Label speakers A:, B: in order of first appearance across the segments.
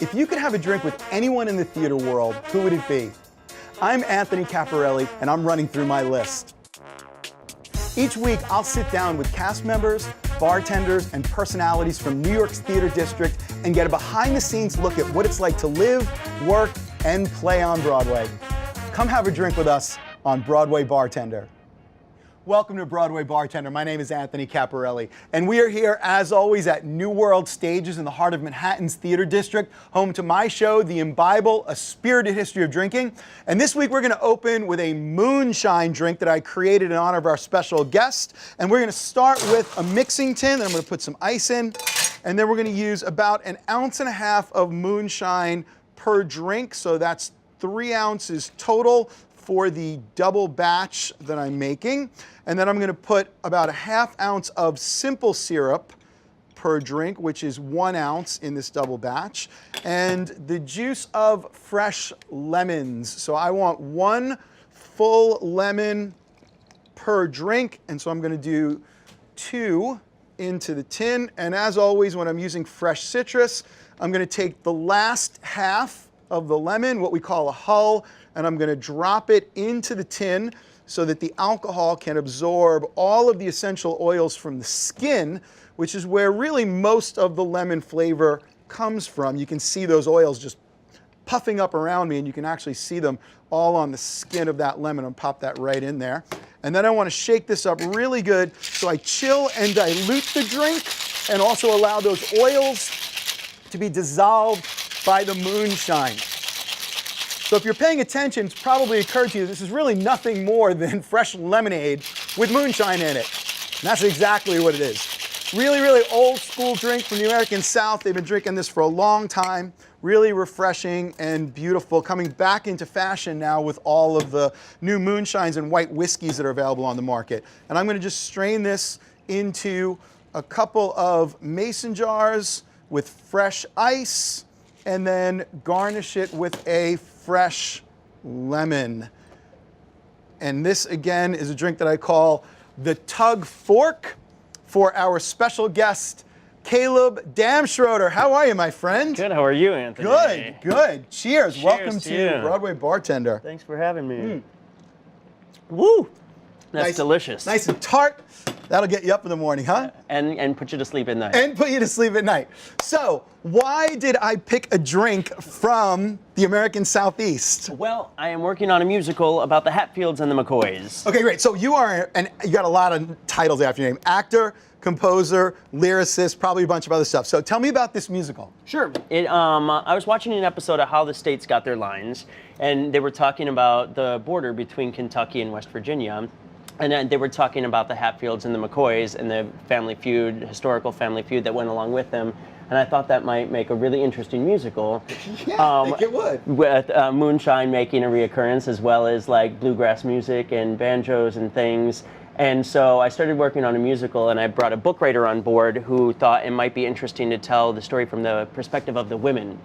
A: If you could have a drink with anyone in the theater world, who would it be? I'm Anthony Caporale, and I'm running through my list. Each week, I'll sit down with cast members, bartenders, and personalities from New York's theater district and get a behind-the-scenes look at what it's like to live, work, and play on Broadway. Come have a drink with us on Broadway Bartender. Welcome to Broadway Bartender. My name is Anthony Caporale, and we are here, as always, at New World Stages in the heart of Manhattan's Theater District, home to my show, The Imbible, A Spirited History of Drinking. And this week, we're going to open with a moonshine drink that I created in honor of our special guest. And we're going to start with a mixing tin, then I'm going to put some ice in, and then we're going to use about 1.5 ounces of moonshine per drink, so that's 3 ounces total for the double batch that I'm making. And then I'm going to put about 1/2 ounce of simple syrup per drink, which is 1 ounce in this double batch, and the juice of fresh lemons. So I want 1 full lemon per drink, and so I'm going to do 2 into the tin. And as always, when I'm using fresh citrus, I'm going to take the last half of the lemon, what we call a hull, and I'm going to drop it into the tin so that the alcohol can absorb all of the essential oils from the skin, which is where really most of the lemon flavor comes from. You can see those oils just puffing up around me, and you can actually see them all on the skin of that lemon. I'll pop that right in there. And then I want to shake this up really good so I chill and dilute the drink and also allow those oils to be dissolved by the moonshine. So if you're paying attention, it's probably occurred to you this is really nothing more than fresh lemonade with moonshine in it. And that's exactly what it is. Really, really old school drink from the American South. They've been drinking this for a long time. Really refreshing and beautiful. Coming back into fashion now with all of the new moonshines and white whiskeys that are available on the market. And I'm going to just strain this into a couple of mason jars with fresh ice, and then garnish it with a fresh lemon. And this, again, is a drink that I call the Tug Fork for our special guest, CALEB DAMSCHRODER. How are you, my friend?
B: Good, how are you, Anthony?
A: Good, good. Cheers. Welcome
B: to
A: to
B: you.
A: Broadway Bartender.
B: Thanks for having me. Woo! That's
A: Nice,
B: delicious.
A: Nice and tart. That'll get you up in the morning, huh?
B: And put you to sleep at night.
A: And put you to sleep at night. So, why did I pick a drink from the American Southeast?
B: Well, I am working on a musical about the Hatfields and the McCoys.
A: Okay, great. So you are, and you got a lot of titles after your name. Actor, composer, lyricist, probably a bunch of other stuff. So tell me about this musical.
B: Sure. I was watching an episode of How the States Got Their Lines, and they were talking about the border between Kentucky and West Virginia. And then they were talking about the Hatfields and the McCoys and the family feud, historical family feud that went along with them. And I thought that might make a really interesting musical.
A: Yeah, I think it would.
B: With moonshine making a reoccurrence, as well as like bluegrass music and banjos and things. And so I started working on a musical, and I brought a book writer on board who thought it might be interesting to tell the story from the perspective of the women,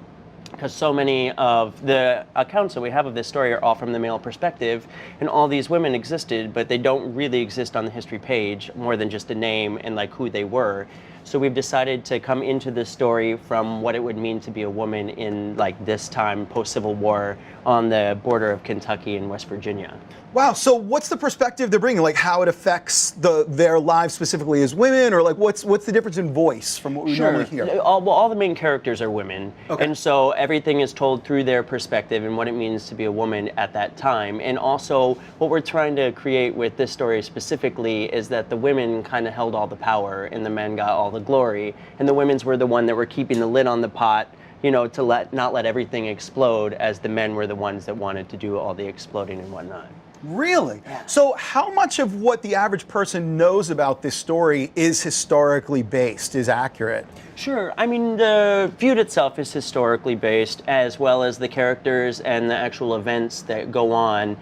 B: because so many of the accounts that we have of this story are all from the male perspective, and all these women existed, but they don't really exist on the history page more than just a name and like who they were. So we've decided to come into this story from what it would mean to be a woman in like this time, post-Civil War, on the border of Kentucky and West Virginia.
A: Wow, so what's the perspective they're bringing? Like how it affects their lives specifically as women, or like what's the difference in voice from what we normally hear?
B: All the main characters are women,
A: Okay.
B: and so everything is told through their perspective and what it means to be a woman at that time. And also, what we're trying to create with this story specifically is that the women kind of held all the power, and the men got all the glory, and the women's were the one that were keeping the lid on the pot, you know, to not let everything explode, as the men were the ones that wanted to do all the exploding and whatnot.
A: Really? Yeah. So how much of what the average person knows about this story is historically based, is accurate?
B: Sure. I mean, the feud itself is historically based, as well as the characters and the actual events that go on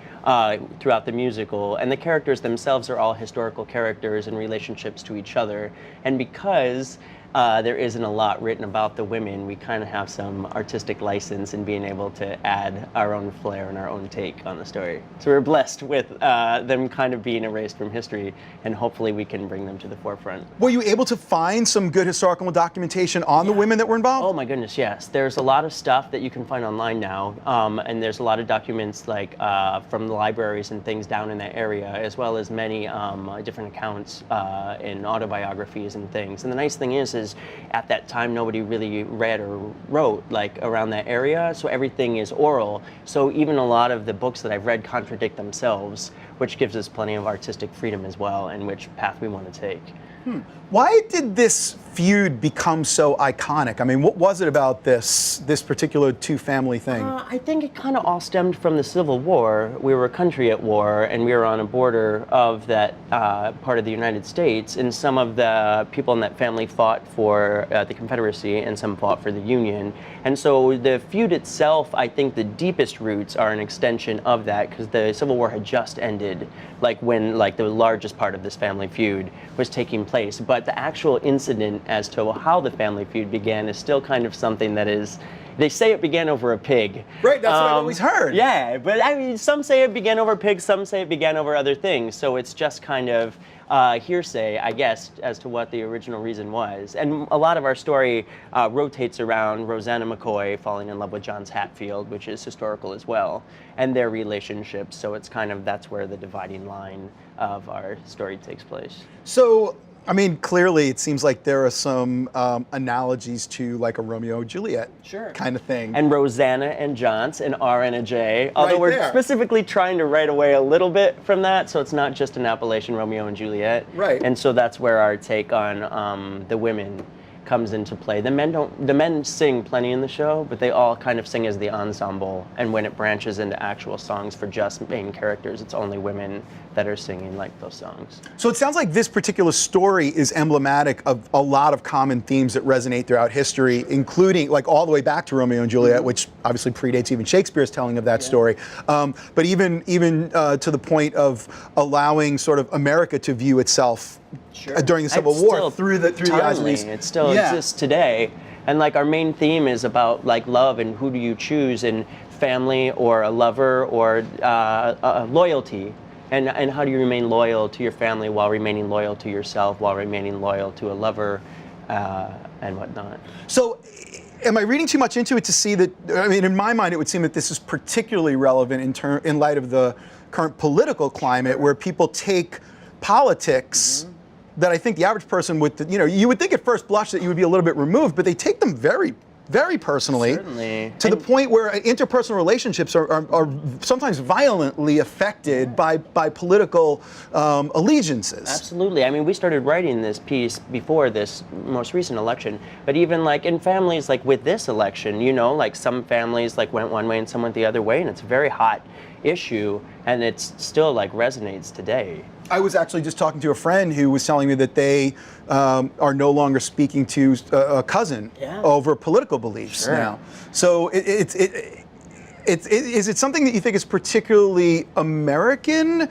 B: throughout the musical. And the characters themselves are all historical characters in relationships to each other. And because there isn't a lot written about the women. We kind of have some artistic license in being able to add our own flair and our own take on the story. So we're blessed with them kind of being erased from history, and hopefully we can bring them to the forefront.
A: Were you able to find some good historical documentation on the women that were involved?
B: Oh my goodness, yes. There's a lot of stuff that you can find online now, and there's a lot of documents like from the libraries and things down in that area, as well as many different accounts and autobiographies and things. And the nice thing is at that time nobody really read or wrote like around that area, so everything is oral. So even a lot of the books that I've read contradict themselves, which gives us plenty of artistic freedom as well, and which path we want to take.
A: Why did this feud become so iconic? I mean, what was it about this particular two-family thing?
B: I think it kind of all stemmed from the Civil War. We were a country at war, and we were on a border of that part of the United States, and some of the people in that family fought for the Confederacy, and some fought for the Union. And so the feud itself, I think the deepest roots are an extension of that, because the Civil War had just ended, like when the largest part of this family feud was taking place. But the actual incident as to how the family feud began is still kind of something that is, they say it began over a pig.
A: Right, that's what I've always heard.
B: Yeah, but I mean, some say it began over pigs, some say it began over other things. So it's just kind of hearsay, I guess, as to what the original reason was. And a lot of our story rotates around Rosanna McCoy falling in love with John Hatfield, which is historical as well, and their relationship. So it's kind of, that's where the dividing line of our story takes place.
A: So, I mean, clearly it seems like there are some analogies to like a Romeo and Juliet kind of thing.
B: And Rosanna and John's, an R and a J, although we're specifically trying to write away a little bit from that, so it's not just an Appalachian Romeo and Juliet.
A: Right.
B: And so that's where our take on the women comes into play. The men sing plenty in the show, but they all kind of sing as the ensemble, and when it branches into actual songs for just main characters, it's only women that are singing like those songs.
A: So it sounds like this particular story is emblematic of a lot of common themes that resonate throughout history, including like all the way back to Romeo and Juliet, which obviously predates even Shakespeare's telling of that story. But even to the point of allowing sort of America to view itself during the Civil War through the eyes of these.
B: It still exists today, and like our main theme is about like love and who do you choose, and family or a lover or loyalty, and how do you remain loyal to your family while remaining loyal to yourself, while remaining loyal to a lover, and whatnot.
A: So, am I reading too much into it to see that? I mean, in my mind, it would seem that this is particularly relevant in light of the current political climate, where people take politics that I think the average person would, you would think at first blush that you would be a little bit removed, but they take them very, very personally.
B: Certainly.
A: To the point where interpersonal relationships are sometimes violently affected by political allegiances.
B: Absolutely. I mean, we started writing this piece before this most recent election, but even like in families like with this election, like some families like went one way and some went the other way, and it's a very hot issue, and it's still like resonates today.
A: I was actually just talking to a friend who was telling me that they are no longer speaking to a cousin over political beliefs now. So is it something that you think is particularly American,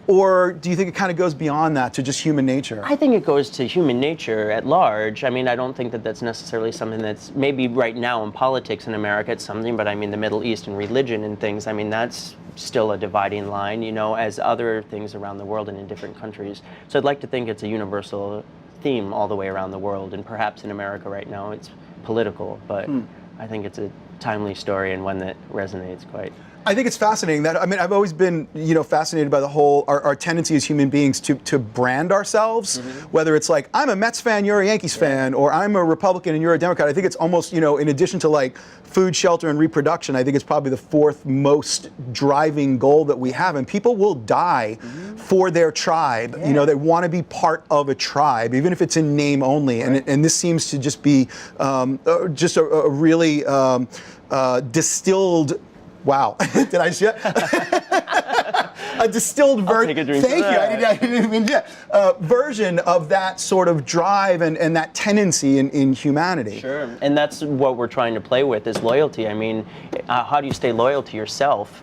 A: or do you think it kind of goes beyond that to just human nature?
B: I think it goes to human nature at large. I mean, I don't think that that's necessarily something that's maybe right now in politics in America it's something, but I mean the Middle East and religion and things, I mean that's still a dividing line, as other things around the world and in different countries. So I'd like to think it's a universal theme all the way around the world, and perhaps in America right now it's political, but I think it's a timely story and one that resonates quite.
A: I think it's fascinating that, I mean, I've always been, fascinated by the whole, our tendency as human beings to brand ourselves, whether it's like, I'm a Mets fan, you're a Yankees fan, or I'm a Republican and you're a Democrat. I think it's almost, in addition to like food, shelter, and reproduction, I think it's probably the fourth most driving goal that we have. And people will die for their tribe. They want to be part of a tribe, even if it's in name only. And this seems to just be just a really distilled. Wow, did I say a distilled version? Thank you. I didn't even version of that sort of drive and that tendency in humanity.
B: Sure, and that's what we're trying to play with is loyalty. I mean, how do you stay loyal to yourself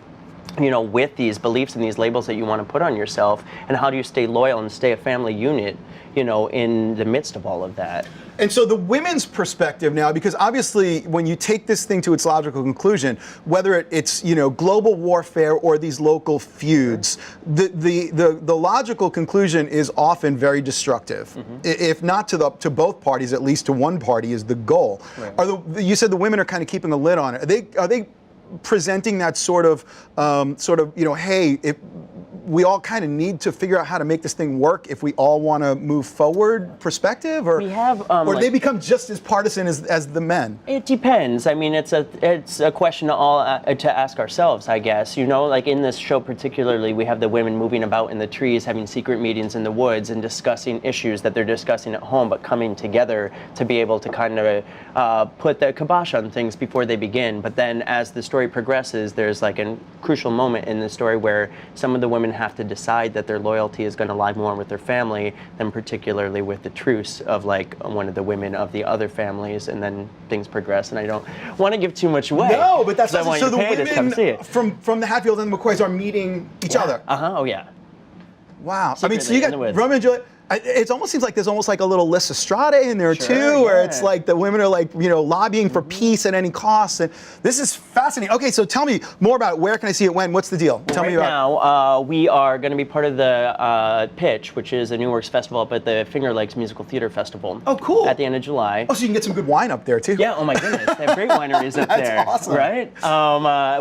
B: with these beliefs and these labels that you want to put on yourself, and how do you stay loyal and stay a family unit, in the midst of all of that.
A: And so the women's perspective now, because obviously when you take this thing to its logical conclusion, whether it's global warfare or these local feuds, the logical conclusion is often very destructive. If not to both parties, at least to one party is the goal. Right. You said the women are kind of keeping a lid on it. Are they presenting that sort of hey, we all kind of need to figure out how to make this thing work if we all want to move forward perspective, or
B: we have,
A: or they become just as partisan as the men? It
B: depends. I mean, it's a question to ask ourselves, I guess. Like in this show particularly, we have the women moving about in the trees, having secret meetings in the woods, and discussing issues that they're discussing at home, but coming together to be able to kind of put the kibosh on things before they begin. But then as the story progresses, there's like a crucial moment in the story where some of the women have to decide that their loyalty is going to lie more with their family than particularly with the truce of like one of the women of the other families, and then things progress. And I don't want to give too much away.
A: No, but that's
B: so the women
A: from the Hatfields and the McCoys are meeting each other.
B: Oh yeah.
A: Wow. I mean, so you got Romeo and Juliet. It almost seems like there's almost like a little Lysistrata in there too, where it's like the women are like, lobbying for peace at any cost. And this is fascinating. Okay, so tell me more about it. Where can I see it? When? What's the deal? Tell me about it.
B: Now, we are going to be part of the Pitch, which is a New Works festival up at the Finger Lakes Musical Theater Festival.
A: Oh, cool.
B: At the end of July.
A: Oh, so you can get some good wine up there too.
B: Yeah, oh my goodness. They have great wineries up there.
A: That's awesome.
B: Right?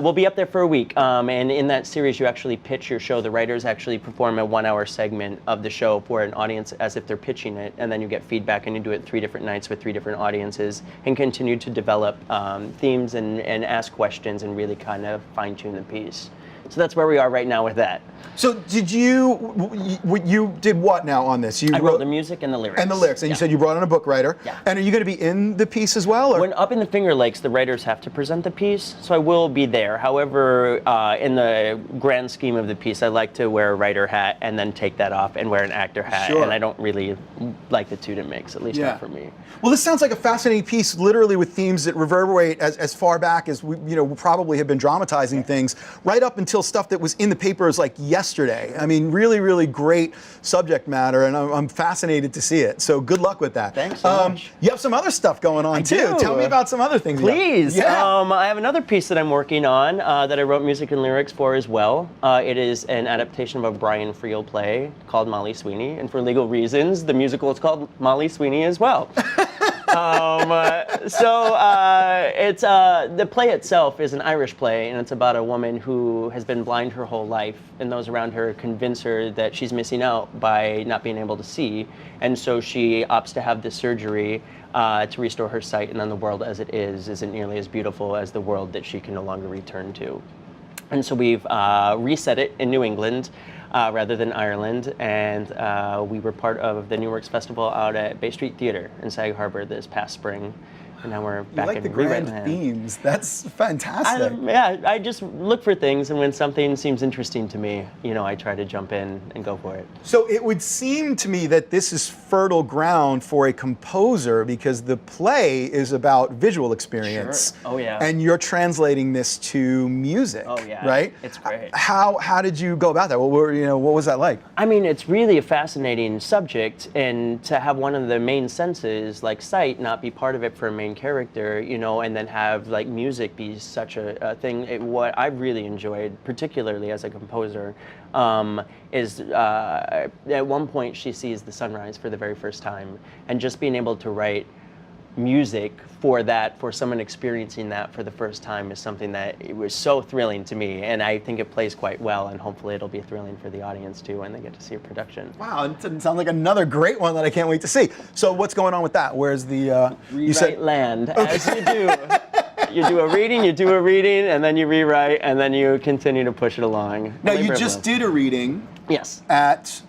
B: We'll be up there for a week. And in that series, you actually pitch your show. The writers actually perform a 1-hour segment of the show for an audience as if they're pitching it, and then you get feedback, and you do it 3 different nights with 3 different audiences, and continue to develop themes and ask questions and really kind of fine-tune the piece. So that's where we are right now with that.
A: So did you did what now on this?
B: I wrote the music and the lyrics.
A: And the lyrics, and you said you brought in a book writer.
B: Yeah.
A: And are you going to be in the piece as well? Or?
B: When up in the Finger Lakes, the writers have to present the piece, so I will be there. However, in the grand scheme of the piece, I like to wear a writer hat and then take that off and wear an actor hat.
A: Sure.
B: And I don't really like the two to mix, at least not for me.
A: Well, this sounds like a fascinating piece, literally with themes that reverberate as far back as we probably have been dramatizing things, right up until stuff that was in the papers like yesterday. I mean, really, really great subject matter, and I'm fascinated to see it. So good luck with that.
B: Thanks so much.
A: You have some other stuff going on too.
B: Do.
A: Tell me about some other things.
B: Please.
A: Yeah.
B: I have another piece that I'm working on that I wrote music and lyrics for as well. It is an adaptation of a Brian Friel play called Molly Sweeney, and for legal reasons, the musical is called Molly Sweeney as well. It's the play itself is an Irish play, and it's about a woman who has been blind her whole life, and those around her convince her that she's missing out by not being able to see, and so she opts to have this surgery to restore her sight, and then the world as it is isn't nearly as beautiful as the world that she can no longer return to. And so we've reset it in New England rather than Ireland, and we were part of the New Works Festival out at Bay Street Theater in Sag Harbor this past spring. And now we're back in
A: the grand themes. That's fantastic.
B: I just look for things, and when something seems interesting to me, I try to jump in and go for it.
A: So it would seem to me that this is fertile ground for a composer, because the play is about visual experience.
B: Sure. Oh yeah.
A: And you're translating this to music.
B: Oh yeah.
A: Right?
B: It's great.
A: How did you go about that? What was that like?
B: I mean, it's really a fascinating subject, and to have one of the main senses like sight not be part of it for a main character, and then have like music be such a thing. What I've really enjoyed, particularly as a composer, is at one point she sees the sunrise for the very first time, and just being able to write music for someone experiencing that for the first time is something that it was so thrilling to me, and I think it plays quite well, and hopefully it'll be thrilling for the audience too when they get to see a production.
A: Wow, it sounds like another great one that I can't wait to see. So what's going on with that? Where's the
B: you said land, as you do. You do a reading, and then you rewrite, and then you continue to push it along.
A: Now, you just did a reading.
B: Yes.
A: At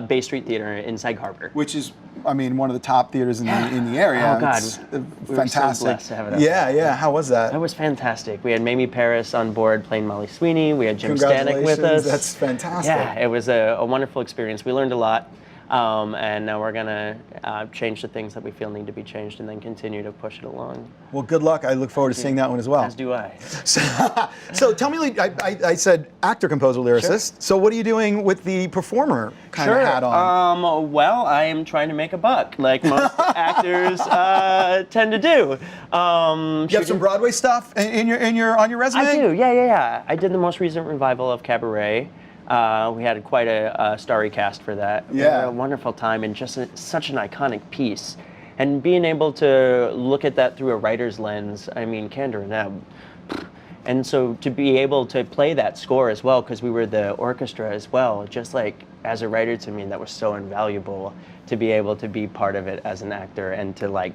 B: Bay Street Theater in Sag Harbor, which
A: is, one of the top theaters in the area.
B: Oh God,
A: it's fantastic.
B: We were so blessed to have it up
A: there. Yeah. How was that?
B: That was fantastic. We had Mamie Paris on board playing Molly Sweeney. We had Jim Stanek with us.
A: That's fantastic.
B: Yeah, it was a wonderful experience. We learned a lot. And now we're gonna change the things that we feel need to be changed, and then continue to push it along.
A: Well, good luck. I look forward to seeing that one as well.
B: As do I.
A: So tell me, I said actor, composer, lyricist.
B: Sure.
A: So what are you doing with the performer kind of hat on?
B: Well, I am trying to make a buck, like most actors tend to do.
A: You have some Broadway stuff on your resume?
B: I do, yeah. I did the most recent revival of Cabaret. We had quite a starry cast for that.
A: Yeah.
B: We had a wonderful time, and just such an iconic piece. And being able to look at that through a writer's lens, I mean, candor and ebb. And so to be able to play that score as well, because we were the orchestra as well, just like as a writer, to me, that was so invaluable to be able to be part of it as an actor and to like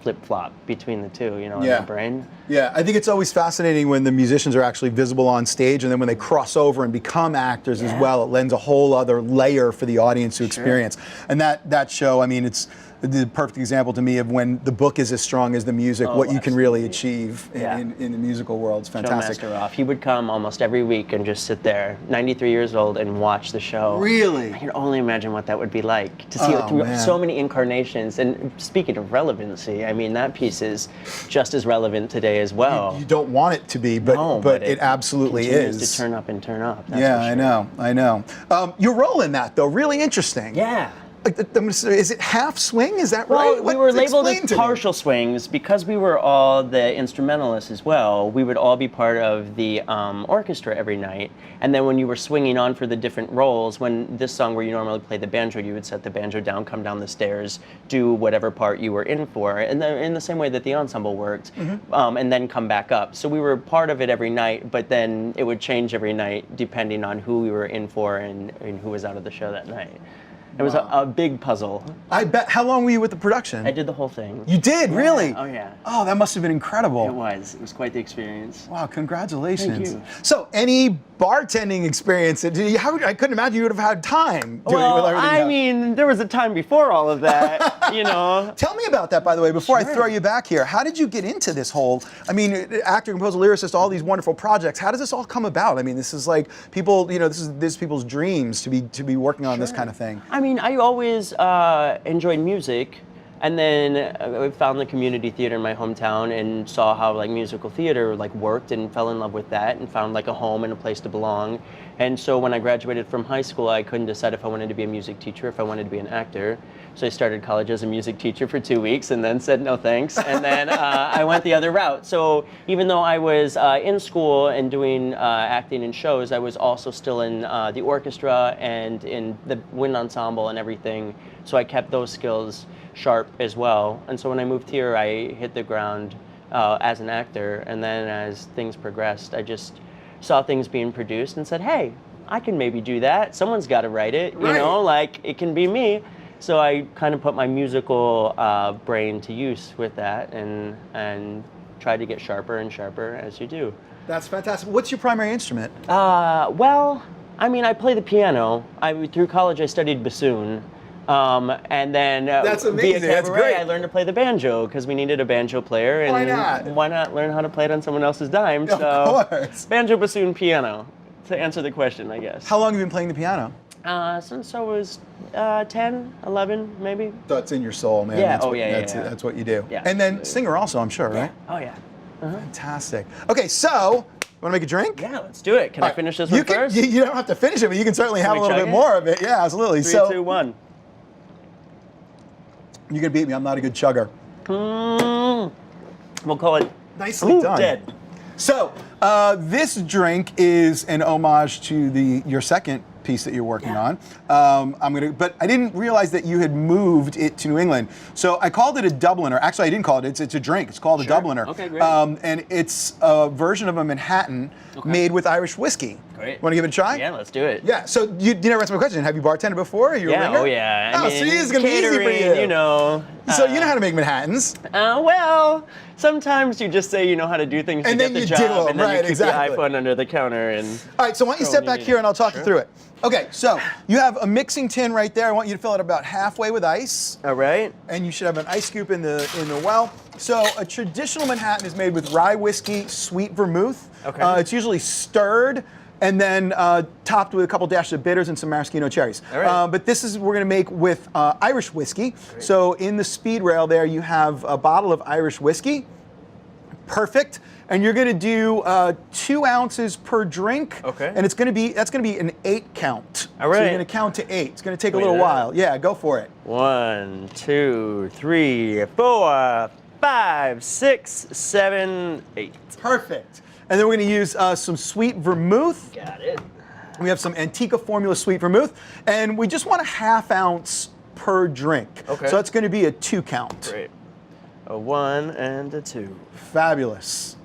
B: flip-flop between the two, you know, in my brain.
A: Yeah, I think it's always fascinating when the musicians are actually visible on stage, and then when they cross over and become actors as well, it lends a whole other layer for the audience to experience. And that show, I mean, it's the perfect example to me of when the book is as strong as the music, what you can really achieve in the musical world. It's fantastic.
B: Showmaster off. He would come almost every week and just sit there, 93 years old, and watch the show.
A: Really?
B: I can only imagine what that would be like, to see it through so many incarnations. And speaking of relevancy, I mean, that piece is just as relevant today as well.
A: You don't want it to be, but it absolutely is.
B: To turn up and turn up. That's
A: Yeah,
B: for sure.
A: I know. Your role in that, though, really interesting.
B: Yeah.
A: Is it half swing? Is that
B: well,
A: right?
B: We were labeled as partial swings because we were all the instrumentalists as well. We would all be part of the orchestra every night. And then when you were swinging on for the different roles, when this song where you normally play the banjo, you would set the banjo down, come down the stairs, do whatever part you were in for, and then in the same way that the ensemble worked, and then come back up. So we were part of it every night, but then it would change every night depending on who we were in for and who was out of the show that night. It was a big puzzle.
A: I bet. How long were you with the production?
B: I did the whole thing.
A: You did? Really?
B: Oh, yeah.
A: Oh, that must have been incredible.
B: It was. It was quite the experience.
A: Wow, congratulations.
B: Thank you.
A: So, any bartending experience? I couldn't imagine you would have had time doing it with everything.
B: I mean, there was a time before all of that, you know.
A: Tell me about that, by the way, before I throw you back here. How did you get into this whole, I mean, actor, composer, lyricist, all these wonderful projects. How does this all come about? I mean, this is like people, you know, this is people's dreams to be working on this kind of thing.
B: I mean, I always enjoyed music. And then I found the community theater in my hometown and saw how like musical theater like worked and fell in love with that and found like a home and a place to belong. And so when I graduated from high school, I couldn't decide if I wanted to be a music teacher, if I wanted to be an actor. So I started college as a music teacher for 2 weeks and then said no thanks. And then I went the other route. So even though I was in school and doing acting in shows, I was also still in the orchestra and in the wind ensemble and everything. So I kept those skills sharp as well. And so when I moved here, I hit the ground as an actor. And then as things progressed, I just saw things being produced and said, hey, I can maybe do that. Someone's got to write it, you know, like it can be me. So I kind of put my musical brain to use with that and tried to get sharper and sharper as you do.
A: That's fantastic. What's your primary instrument?
B: Well, I mean, I play the piano. Through college, I studied bassoon. And then
A: That's amazing.
B: via
A: That's
B: Cabaret,
A: great.
B: I learned to play the banjo because we needed a banjo player. And why not learn how to play it on someone else's dime?
A: Of course.
B: Banjo, bassoon, piano, to answer the question, I guess.
A: How long have you been playing the piano?
B: Since I was 10, 11, maybe.
A: That's in your soul, man.
B: Yeah.
A: That's what you do.
B: Yeah,
A: and then
B: absolutely.
A: singer also, I'm sure, right?
B: Oh, yeah.
A: Fantastic. Okay, so, want to make a drink?
B: Yeah, let's do it. Can I finish this one first?
A: You don't have to finish it, but you can certainly have a little bit more of it. Yeah, absolutely.
B: 3, 2, 1.
A: You can beat me. I'm not a good chugger.
B: We'll call it
A: Nicely done.
B: Dead.
A: So, this drink is an homage to your second piece that you're working on. But I didn't realize that you had moved it to New England. So I called it a Dubliner. Actually, I didn't call it. It's a drink. It's called a Dubliner.
B: Okay, great.
A: And it's a version of a Manhattan made with Irish whiskey.
B: Great.
A: Want to give it a try?
B: Yeah, let's do it.
A: Yeah. So you never answered my question. Have you bartended before? Are you a ringer?
B: Oh yeah. I mean,
A: so this is gonna be easy for you.
B: You know.
A: So you know how to make Manhattans.
B: Well, sometimes you just say you know how to do things
A: And
B: to
A: then
B: get the
A: you
B: job,
A: do 'em,
B: and then
A: right,
B: you keep
A: exactly.
B: the iPhone under the counter and.
A: All right, so why don't you step back here and I'll talk you through it. Okay, so you have a mixing tin right there. I want you to fill it about halfway with ice.
B: All right.
A: And you should have an ice scoop in the well. So a traditional Manhattan is made with rye whiskey, sweet vermouth.
B: Okay.
A: It's usually stirred and then topped with a couple dashes of bitters and some maraschino cherries.
B: All right.
A: But this is we're going to make with Irish whiskey.
B: Great.
A: So in the speed rail there, you have a bottle of Irish whiskey. Perfect. And you're going to do 2 ounces per drink.
B: Okay.
A: And that's going to be an 8 count.
B: All right.
A: So you're going to count to 8. It's going to take a
B: Wait,
A: little while. Yeah, go for it.
B: 1, 2, 3, 4, 5, 6, 7, 8.
A: Perfect. And then we're going to use some sweet vermouth.
B: Got it.
A: We have some Antica Formula sweet vermouth, and we just want a 1/2 ounce per drink.
B: Okay.
A: So that's going to be a 2 count.
B: Great. A 1 and a 2.
A: Fabulous.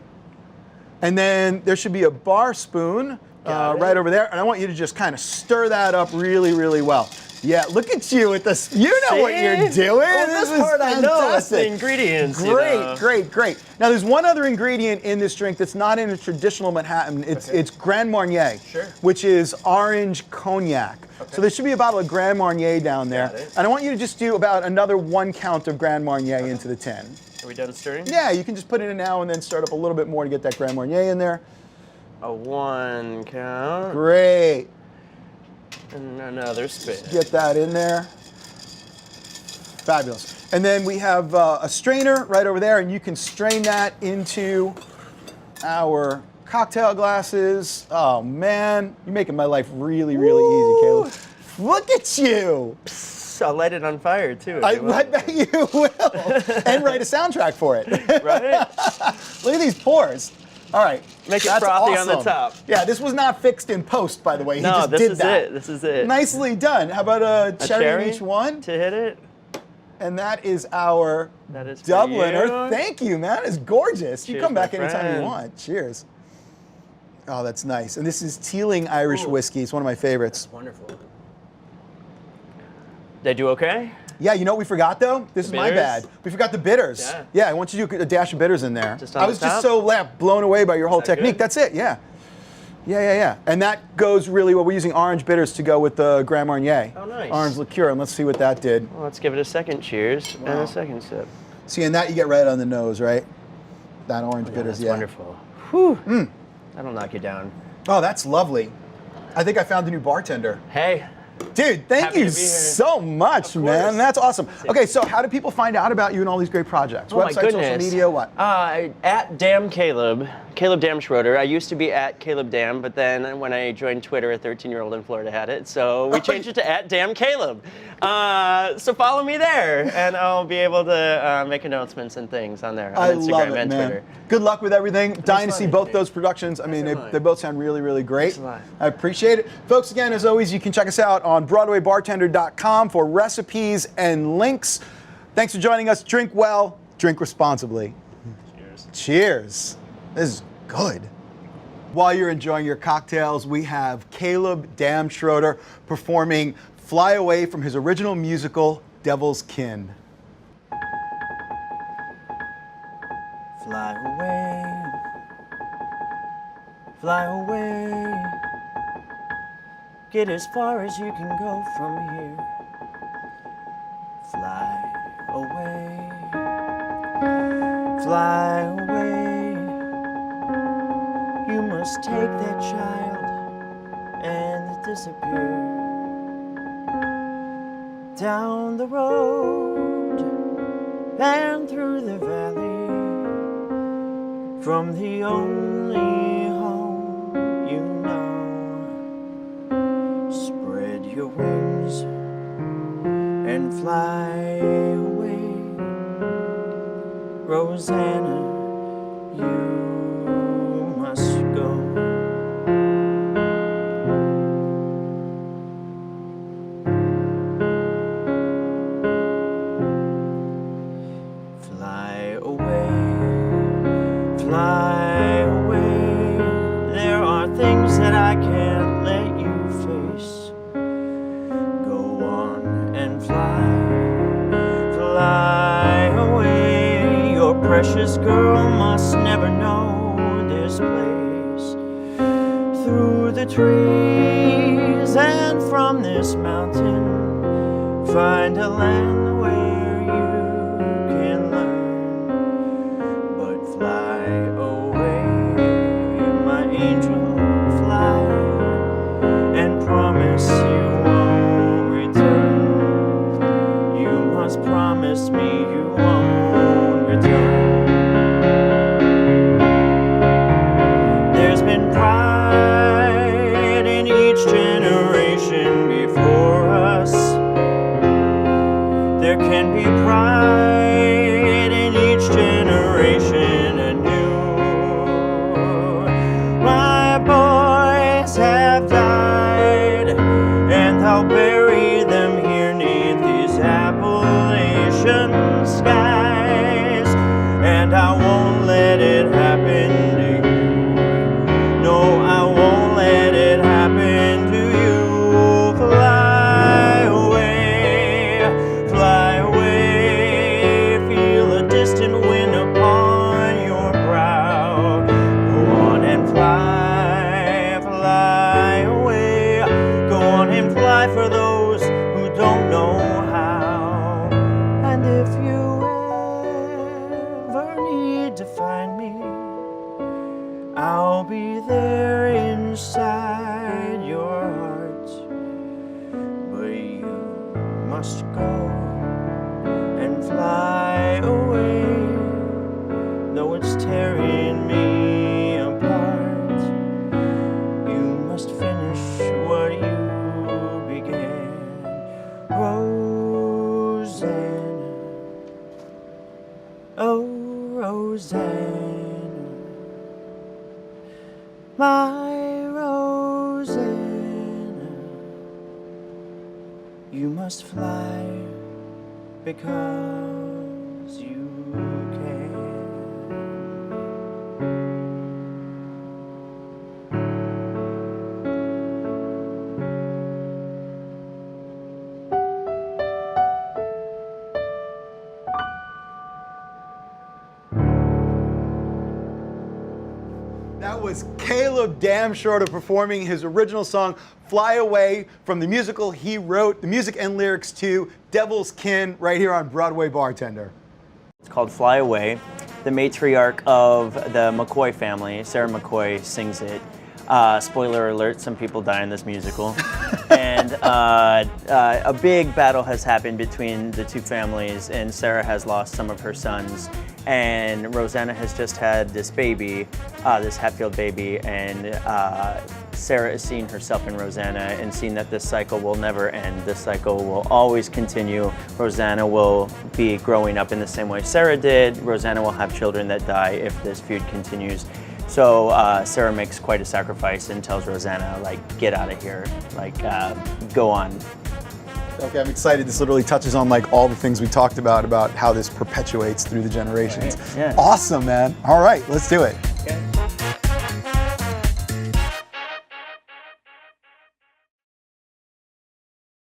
A: And then there should be a bar spoon
B: Got it.
A: right over there, and I want you to just kind of stir that up really, really well. Yeah, look at you with this. You know what you're doing.
B: Well,
A: this
B: this
A: is
B: part I know. That's the
A: fantastic.
B: ingredients.
A: Great, great, great. Now there's one other ingredient in this drink that's not in a traditional Manhattan. It's Grand Marnier,
B: Sure.
A: which is orange cognac.
B: Okay.
A: So there should be a bottle of Grand Marnier down there.
B: Got it.
A: And I want you to just do about another 1 count of Grand Marnier into the tin.
B: Are we done stirring?
A: Yeah, you can just put it in now and then start up a little bit more to get that Grand Marnier in there.
B: A 1 count.
A: Great.
B: And another spin.
A: Get that in there. Fabulous. And then we have a strainer right over there, and you can strain that into our cocktail glasses. Oh man, you're making my life really, really easy, Caleb. Look at you.
B: I'll light it on fire too.
A: I bet you will. And write a soundtrack for it.
B: Right?
A: Look at these pores. All right.
B: Make it
A: That's
B: frothy on the
A: awesome.
B: top.
A: Yeah, this was not fixed in post, by the way. He
B: No,
A: just
B: this
A: did
B: is
A: that.
B: it. This is it.
A: Nicely done. How about a cherry in each one?
B: to hit it.
A: And that is our
B: That is for
A: Dubliner.
B: you.
A: Thank you, man. It's gorgeous. You
B: Cheers,
A: come back
B: my
A: anytime you
B: friend.
A: want. Cheers. Oh, that's nice. And this is Teeling Irish
B: Ooh.
A: whiskey. It's one of my favorites.
B: Wonderful. Did I do okay?
A: Yeah, you know what we forgot though? This is my
B: bitters?
A: bad. We forgot the bitters.
B: Yeah.
A: I want you to do a dash of bitters in there.
B: Just on
A: I
B: the
A: was just
B: top?
A: so blown away by your whole
B: Is that
A: technique.
B: good?
A: That's it. Yeah. Yeah. And that goes really well. We're using orange bitters to go with the Grand Marnier.
B: Oh, nice.
A: Orange liqueur, and let's see what that did.
B: Well, let's give it a second cheers and
A: Wow.
B: a second sip.
A: See, and that you get right on the nose, right? That orange bitters,
B: That's
A: yeah.
B: wonderful. Whew. That'll knock you down.
A: Oh, that's lovely. I think I found a new bartender.
B: Hey,
A: Dude, thank
B: Happy
A: you
B: to be here.
A: so much,
B: Of
A: man.
B: course.
A: That's awesome. Okay, so how do people find out about you and all these great projects?
B: oh my
A: Website,
B: goodness.
A: social media, what?
B: At Damn Caleb, Caleb Damschroder. I used to be at Caleb Dam, but then when I joined Twitter, a 13-year-old in Florida had it, so we changed it to at Damn Caleb. So follow me there, and I'll be able to make announcements and things on there on
A: I
B: Instagram
A: love it,
B: and
A: man.
B: Twitter.
A: Good luck with everything. Dying to see
B: fun.
A: both those productions. I mean,
B: a lot.
A: they both sound really, really great.
B: Thanks a lot.
A: I appreciate it. Folks, again, as always, you can check us out on BroadwayBartender.com for recipes and links. Thanks for joining us. Drink well, drink responsibly.
B: Cheers.
A: Cheers. This is good. While you're enjoying your cocktails, we have Caleb Damschroder performing Fly Away from his original musical, Devil's Kin.
B: Fly away, fly away, get as far as you can go from here. Fly away, fly away, you must take that child and disappear. Down the road and through the valley, from the only home you know. Spread your wings and fly away, Rosanna, you must go. Fly away, fly away. There are things that I can't let you face. Go on and fly, fly away. Your precious girl must never know this place. Through the trees and from this mountain, find a land where you can learn. But fly away, my angel, fly
C: I'll be there inside your heart, but you must go and fly away, though it's tearing me apart. You must finish what you began, Rosanna. Oh, Rosanna, my Rosanna, you must fly because you can.
A: That was Caleb Damschroeder performing his original song, Fly Away, from the musical he wrote, the music and lyrics to Devil's Kin, right here on Broadway Bartender.
C: It's called Fly Away. The matriarch of the McCoy family, Sarah McCoy, sings it. Spoiler alert, some people die in this musical. And a big battle has happened between the two families, and Sarah has lost some of her sons. And Rosanna has just had this baby, this Hatfield baby, and Sarah is seeing herself in Rosanna and seeing that this cycle will never end. This cycle will always continue. Rosanna will be growing up in the same way Sarah did. Rosanna will have children that die if this feud continues. So Sarah makes quite a sacrifice and tells Rosanna, like, get out of here, like, go on.
A: Okay, I'm excited. This literally touches on like all the things we talked about how this perpetuates through the generations.
C: Right. Yeah.
A: Awesome, man. All right, let's do it.